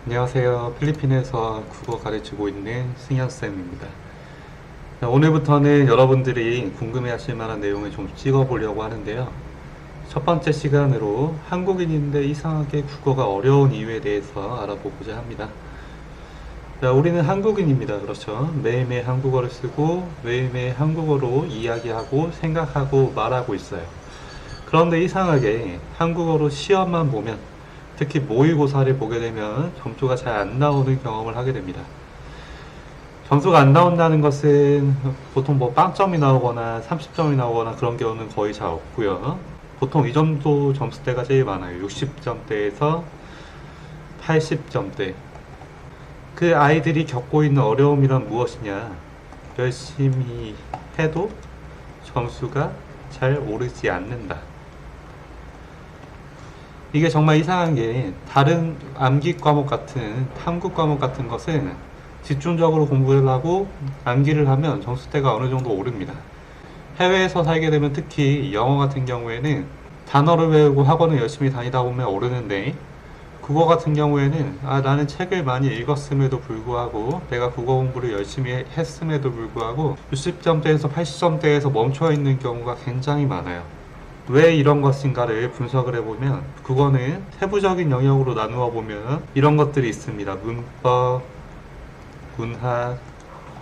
안녕하세요. 필리핀에서 국어 가르치고 있는 승현쌤입니다. 오늘부터는 여러분들이 궁금해 하실 만한 내용을 좀 찍어보려고 하는데요. 첫 번째 시간으로 한국인인데 이상하게 국어가 어려운 이유에 대해서 알아보고자 합니다. 우리는 한국인입니다. 그렇죠? 매일매일 한국어를 쓰고 매일매일 한국어로 이야기하고 생각하고 말하고 있어요. 그런데 이상하게 한국어로 시험만 보면, 특히 모의고사를 보게 되면 점수가 잘 안 나오는 경험을 하게 됩니다. 점수가 안 나온다는 것은 보통 뭐 빵점이 나오거나 30점이 나오거나 그런 경우는 거의 잘 없고요. 보통 이 정도 점수대가 제일 많아요. 60점대에서 80점대. 그 아이들이 겪고 있는 어려움이란 무엇이냐? 열심히 해도 점수가 잘 오르지 않는다. 이게 정말 이상한 게, 다른 암기 과목 같은 탐구 과목 같은 것은 집중적으로 공부를 하고 암기를 하면 점수대가 어느 정도 오릅니다. 해외에서 살게 되면 특히 영어 같은 경우에는 단어를 외우고 학원을 열심히 다니다 보면 오르는데, 국어 같은 경우에는 나는 책을 많이 읽었음에도 불구하고 내가 국어 공부를 열심히 했음에도 불구하고 60점대에서 80점대에서 멈춰 있는 경우가 굉장히 많아요. 왜 이런 것인가를 분석을 해보면, 국어는 세부적인 영역으로 나누어 보면 이런 것들이 있습니다. 문법, 문학,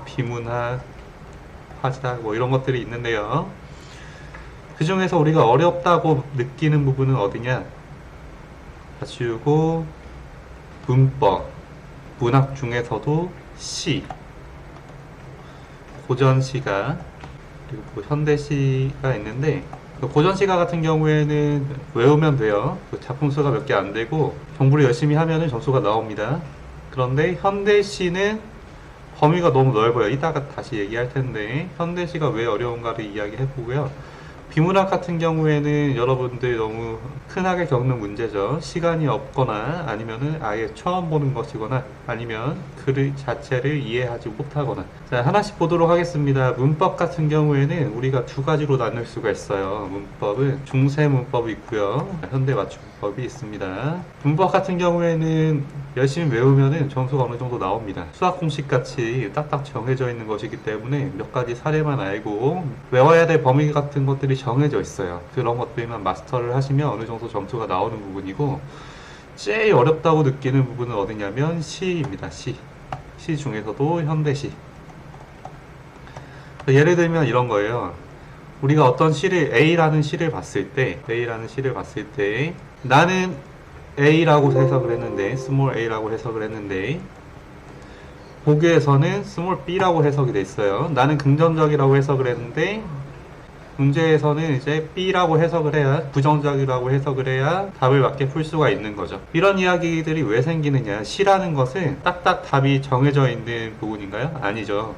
비문학, 화작, 뭐 이런 것들이 있는데요. 그 중에서 우리가 어렵다고 느끼는 부분은 어디냐? 다 지우고, 문법, 문학 중에서도 시, 고전시가, 그리고 현대시가 있는데, 고전시가 같은 경우에는 외우면 돼요. 작품 수가 몇 개 안 되고 공부를 열심히 하면 점수가 나옵니다. 그런데 현대시는 범위가 너무 넓어요. 이따가 다시 얘기할 텐데, 현대시가 왜 어려운가를 이야기해 보고요. 비문학 같은 경우에는 여러분들 너무 흔하게 겪는 문제죠. 시간이 없거나 아니면은 아예 처음 보는 것이거나 아니면 글 자체를 이해하지 못하거나. 자, 하나씩 보도록 하겠습니다. 문법 같은 경우에는 우리가 두 가지로 나눌 수가 있어요. 문법은 중세 문법이 있고요, 현대 맞춤법이 있습니다. 문법 같은 경우에는 열심히 외우면은 점수가 어느 정도 나옵니다. 수학 공식 같이 딱딱 정해져 있는 것이기 때문에 몇 가지 사례만 알고 외워야 될 범위 같은 것들이 정해져 있어요. 그런 것들만 마스터를 하시면 어느 정도 점수가 나오는 부분이고, 제일 어렵다고 느끼는 부분은 어디냐면 시입니다. 시 중에서도 현대시. 예를 들면 이런 거예요. 우리가 어떤 시를, A라는 시를 봤을 때 나는 A라고 해석을 했는데, 스몰 a라고 해석을 했는데, 보기에서는 스몰 b라고 해석이 돼 있어요. 나는 긍정적이라고 해석을 했는데, 문제에서는 이제 B라고 해석을 해야, 부정적이라고 해석을 해야 답을 맞게 풀 수가 있는 거죠. 이런 이야기들이 왜 생기느냐? 시라는 것은 딱딱 답이 정해져 있는 부분인가요? 아니죠.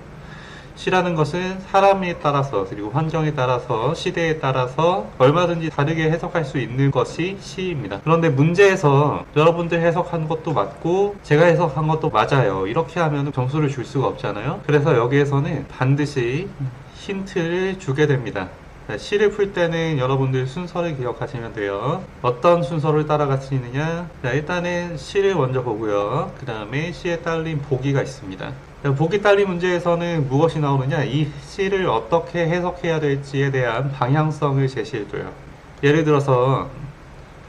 시라는 것은 사람에 따라서, 그리고 환경에 따라서, 시대에 따라서 얼마든지 다르게 해석할 수 있는 것이 시입니다. 그런데 문제에서 여러분들 해석한 것도 맞고 제가 해석한 것도 맞아요, 이렇게 하면 점수를 줄 수가 없잖아요. 그래서 여기에서는 반드시 힌트를 주게 됩니다. 시를 풀 때는 여러분들 순서를 기억하시면 돼요. 어떤 순서를 따라가시느냐? 자, 일단은 시를 먼저 보고요. 그 다음에 시에 딸린 보기가 있습니다. 보기 딸린 문제에서는 무엇이 나오느냐? 이 시를 어떻게 해석해야 될지에 대한 방향성을 제시해줘요. 예를 들어서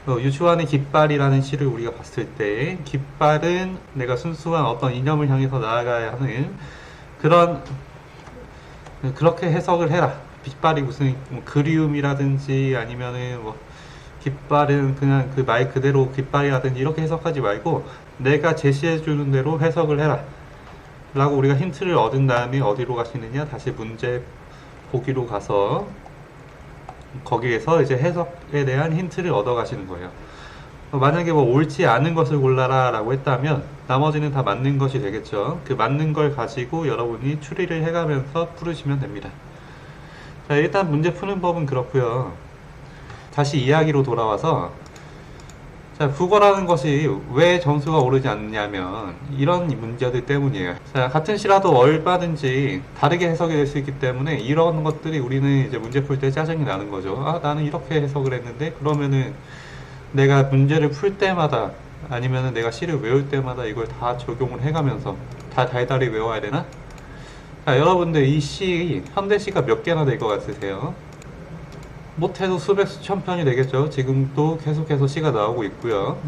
유추환의 깃발이라는 시를 우리가 봤을 때, 깃발은 내가 순수한 어떤 이념을 향해서 나아가야 하는 그렇게 해석을 해라. 깃발이 무슨 뭐 그리움이라든지 아니면은 뭐 깃발은 그냥 그 말 그대로 깃발이라든지 이렇게 해석하지 말고 내가 제시해 주는 대로 해석을 해라 라고 우리가 힌트를 얻은 다음에 어디로 가시느냐? 다시 문제 보기로 가서 거기에서 이제 해석에 대한 힌트를 얻어 가시는 거예요. 만약에 뭐 옳지 않은 것을 골라라 라고 했다면 나머지는 다 맞는 것이 되겠죠. 그 맞는 걸 가지고 여러분이 추리를 해가면서 풀으시면 됩니다. 자, 일단 문제 푸는 법은 그렇고요. 다시 이야기로 돌아와서, 자, 국어라는 것이 왜 점수가 오르지 않냐면 이런 문제들 때문이에요. 자, 같은 시라도 얼마든지 다르게 해석이 될 수 있기 때문에 이런 것들이 우리는 이제 문제 풀 때 짜증이 나는 거죠. 나는 이렇게 해석을 했는데, 그러면은 내가 문제를 풀 때마다 아니면은 내가 시를 외울 때마다 이걸 다 적용을 해가면서 다 달달이 외워야 되나? 자, 여러분들 이 시, 현대시가 몇 개나 될 것 같으세요? 못해도 수백 수천 편이 되겠죠. 지금도 계속해서 시가 나오고 있고요.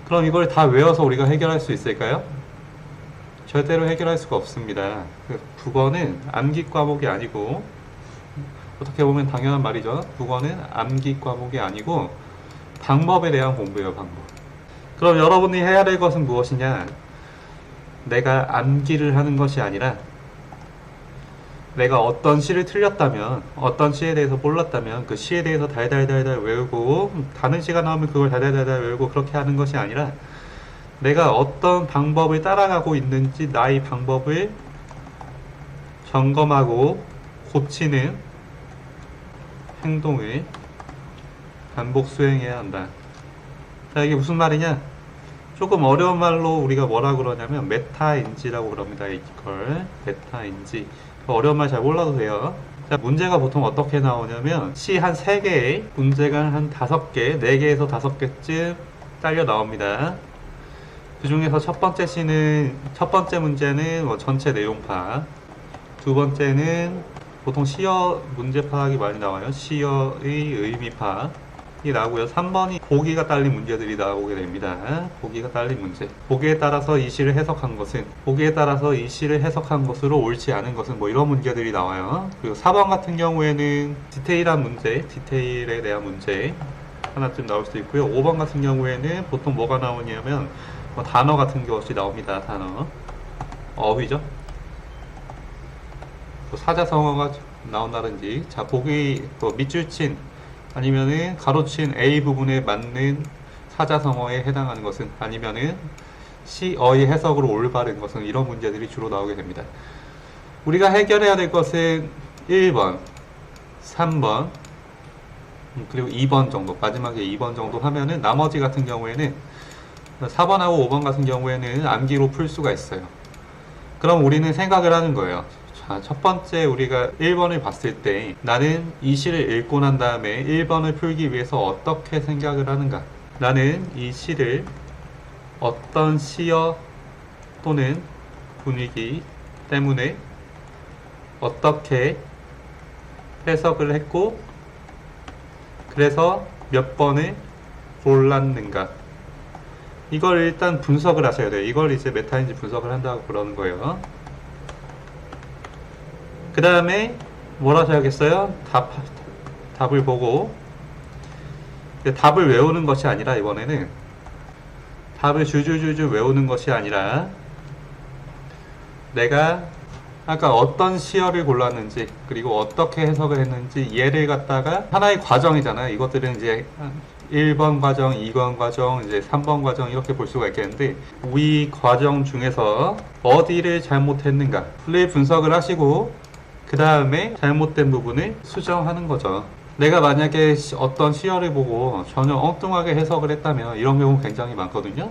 그럼 이걸 다 외워서 우리가 해결할 수 있을까요? 절대로 해결할 수가 없습니다. 국어는 암기 과목이 아니고, 어떻게 보면 당연한 말이죠. 국어는 암기 과목이 아니고 방법에 대한 공부예요. 방법. 그럼 여러분이 해야 될 것은 무엇이냐? 내가 암기를 하는 것이 아니라 내가 어떤 시를 틀렸다면, 어떤 시에 대해서 몰랐다면 그 시에 대해서 달달달달 외우고, 다른 시가 나오면 그걸 달달달달 외우고, 그렇게 하는 것이 아니라 내가 어떤 방법을 따라가고 있는지 나의 방법을 점검하고 고치는 행동을 반복 수행해야 한다. 자, 이게 무슨 말이냐? 조금 어려운 말로 우리가 뭐라 그러냐면 메타인지라고 그럽니다. 이걸 메타인지. 어려운 말 잘 몰라도 돼요. 자, 문제가 보통 어떻게 나오냐면 시 한 3개에 문제가 한 5개, 4개에서 5개쯤 딸려 나옵니다. 그 중에서 첫 번째 문제는 뭐 전체 내용 파악, 두 번째는 보통 시어 문제 파악이 많이 나와요. 시어의 의미 파악이 나오고요. 3번이 보기가 딸린 문제들이 나오게 됩니다. 보기가 딸린 문제. 보기에 따라서 이 시를 해석한 것은, 보기에 따라서 이 시를 해석한 것으로 옳지 않은 것은, 뭐 이런 문제들이 나와요. 그리고 4번 같은 경우에는 디테일한 문제, 디테일에 대한 문제 하나쯤 나올 수도 있고요. 5번 같은 경우에는 보통 뭐가 나오냐면 뭐 단어 같은 것이 나옵니다. 단어. 어휘죠. 사자성어가 나온다든지, 자, 보기 밑줄 친 아니면은 가로친 A 부분에 맞는 사자성어에 해당하는 것은, 아니면은 시어의 해석으로 올바른 것은, 이런 문제들이 주로 나오게 됩니다. 우리가 해결해야 될 것은 1번, 3번, 그리고 2번 정도, 마지막에 2번 정도 하면은 나머지 같은 경우에는 4번하고 5번 같은 경우에는 암기로 풀 수가 있어요. 그럼 우리는 생각을 하는 거예요. 자, 첫 번째 우리가 1번을 봤을 때 나는 이 시를 읽고 난 다음에 1번을 풀기 위해서 어떻게 생각을 하는가? 나는 이 시를 어떤 시어 또는 분위기 때문에 어떻게 해석을 했고, 그래서 몇 번을 골랐는가? 이걸 일단 분석을 하셔야 돼요. 이걸 이제 메타인지 분석을 한다고 그러는 거예요. 그 다음에 뭘 하셔야겠어요? 답을 보고, 답을 외우는 것이 아니라, 이번에는 답을 줄줄줄줄 외우는 것이 아니라 내가 아까 어떤 시어를 골랐는지, 그리고 어떻게 해석을 했는지 얘를 갖다가 하나의 과정이잖아요. 이것들은 이제 1번 과정, 2번 과정, 이제 3번 과정, 이렇게 볼 수가 있겠는데, 이 과정 중에서 어디를 잘못했는가를 분석을 하시고, 그 다음에 잘못된 부분을 수정하는 거죠. 내가 만약에 어떤 시어를 보고 전혀 엉뚱하게 해석을 했다면, 이런 경우 굉장히 많거든요.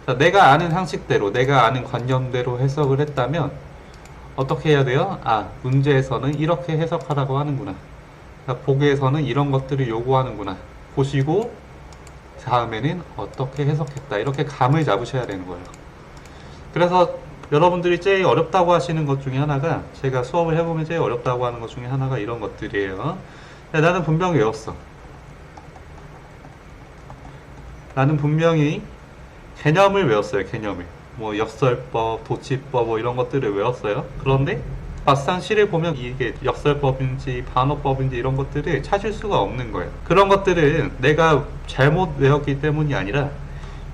자, 내가 아는 상식대로, 내가 아는 관념대로 해석을 했다면 어떻게 해야 돼요? 아, 문제에서는 이렇게 해석하라고 하는구나. 자, 보기에서는 이런 것들을 요구하는구나. 보시고 다음에는 어떻게 해석했다. 이렇게 감을 잡으셔야 되는 거예요. 그래서 여러분들이 제일 어렵다고 하시는 것 중에 하나가, 제가 수업을 해보면 제일 어렵다고 하는 것 중에 하나가 이런 것들이에요. 나는 분명히 외웠어. 나는 분명히 개념을 외웠어요. 개념을. 뭐 역설법, 도치법, 뭐 이런 것들을 외웠어요. 그런데 막상 시를 보면 이게 역설법인지 반어법인지 이런 것들을 찾을 수가 없는 거예요. 그런 것들은 내가 잘못 외웠기 때문이 아니라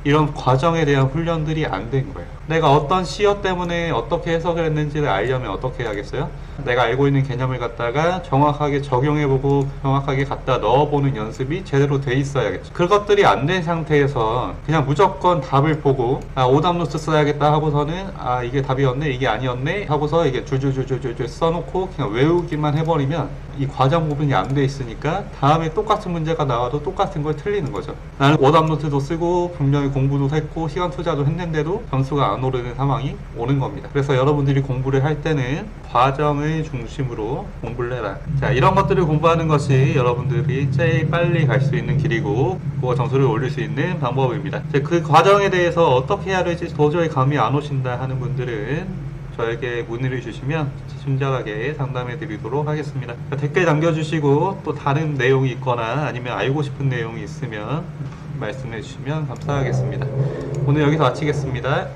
이런 과정에 대한 훈련들이 안 된 거예요. 내가 어떤 시어 때문에 어떻게 해석을 했는지를 알려면 어떻게 해야겠어요? 내가 알고 있는 개념을 갖다가 정확하게 적용해보고 정확하게 갖다 넣어보는 연습이 제대로 돼 있어야겠죠. 그것들이 안 된 상태에서 그냥 무조건 답을 보고 오답 노트 써야겠다 하고서는 이게 답이었네, 이게 아니었네 하고서 이게 줄줄줄줄줄 써놓고 그냥 외우기만 해버리면 이 과정 부분이 안 돼 있으니까 다음에 똑같은 문제가 나와도 똑같은 걸 틀리는 거죠. 나는 오답 노트도 쓰고 분명히 공부도 했고 시간 투자도 했는데도 점수가 안 오르는 상황이 오는 겁니다. 그래서 여러분들이 공부를 할 때는 과정을 중심으로 공부를 해라. 자, 이런 것들을 공부하는 것이 여러분들이 제일 빨리 갈 수 있는 길이고 그거 점수를 올릴 수 있는 방법입니다. 그 과정에 대해서 어떻게 해야 될지 도저히 감이 안 오신다 하는 분들은 저에게 문의를 주시면 친절하게 상담해 드리도록 하겠습니다. 댓글 남겨주시고 또 다른 내용이 있거나 아니면 알고 싶은 내용이 있으면 말씀해 주시면 감사하겠습니다. 오늘 여기서 마치겠습니다.